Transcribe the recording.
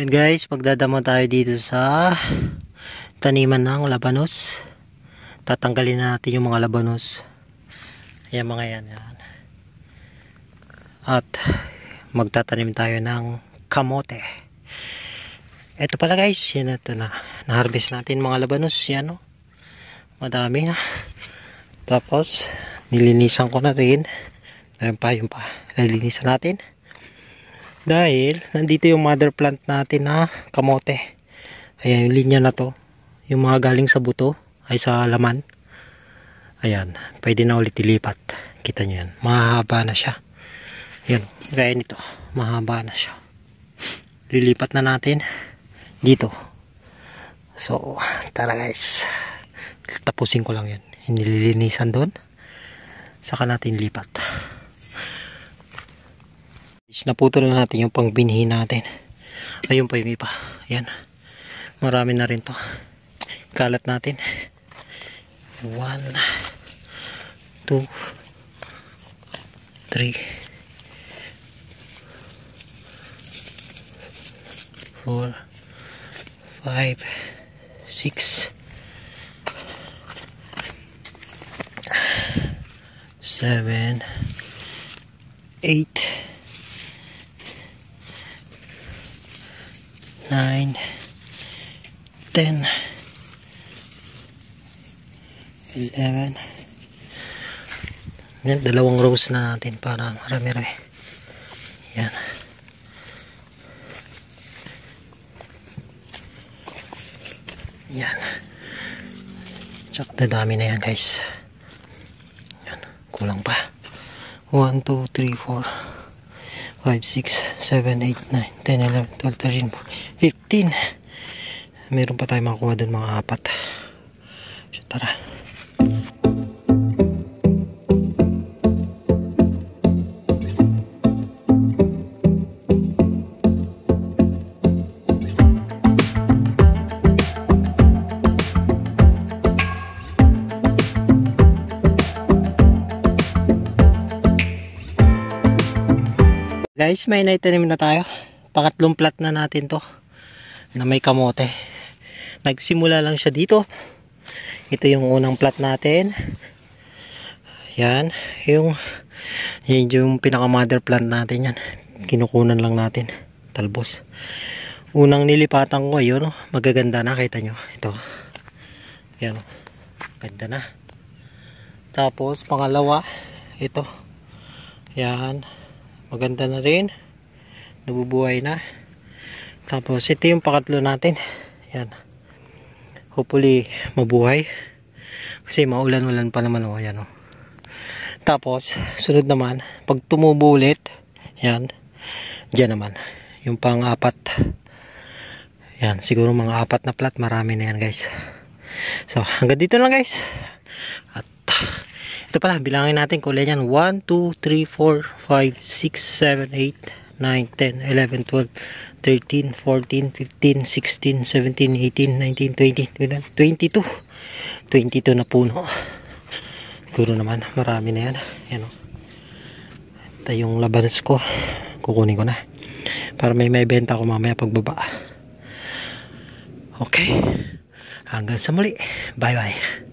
Guys, magdadamo tayo dito sa taniman ng labanos. Tatanggalin natin yung mga labanos. Ayan mga yan. At magtatanim tayo ng kamote. Ito pala guys, yan ito na. Na-harvest natin mga labanos. Yan o. Madami na. Tapos, nilinisan ko na rin. Meron pa yung pa. Nilinisan natin. Dahil, nandito yung mother plant natin na kamote. Ayan, yung linya na to. Yung mga galing sa buto, ay sa laman. Ayan, pwede na ulit ilipat. Kita nyo yan. Mahaba na siya. Ayan, gaya nito. Mahaba na siya. Lilipat na natin dito. So, tara guys. Tapusin ko lang yan. Nililinisan doon. Saka natin lipat. Naputol na natin yung pangbinhi natin. Ayun pa yung iba. Ayan. Marami na rin to. Kalat natin. 1 2 3 4 5 6 7 8 9 10 11. Yan, dalawang rows na natin para marami-rami. Yan. Yan. Tsak na dami na yan guys. Yan. Kulang pa. 1, 2, 3, 4 5, 6, 7, 8, 9, 10, 11, 12, 13, 15. Meron pa tayo makuha dun mga 4. So, tara. Guys, may naitanim na tayo. Pangatlong plat na natin to na may kamote. Nagsimula lang siya dito. Ito yung unang plat natin. Yan. Yan yung pinaka mother plant natin yan. Kinukunan lang natin. Talbos. Unang nilipatan ko yun. Magaganda na. Kita nyo. Ito. Yan. Ganda na. Tapos pangalawa. Ito. Yan. Maganda na rin. Nabubuhay na. Tapos ito yung pakatlo natin. Yan. Hopefully mabuhay. Kasi maulan-ulan pa naman. Oh, yan, oh. Tapos sunod naman. Pag tumubo ulit. Yan. Diyan naman. Yung pang-apat. Yan. Siguro mga 4 na plat. Marami na yan guys. So hanggang dito lang guys. At ito pala, bilangin natin kulay niyan. 1, 2, 3, 4, 5, 6, 7, 8, 9, 10, 11, 12, 13, 14, 15, 16, 17, 18, 19, 20, 22. 22 na puno. Siguro naman, marami na yan. Yan o. Ito yung labanos ko. Kukunin ko na. Para may benta ko mamaya pagbaba. Okay. Hanggang sa muli. Bye bye.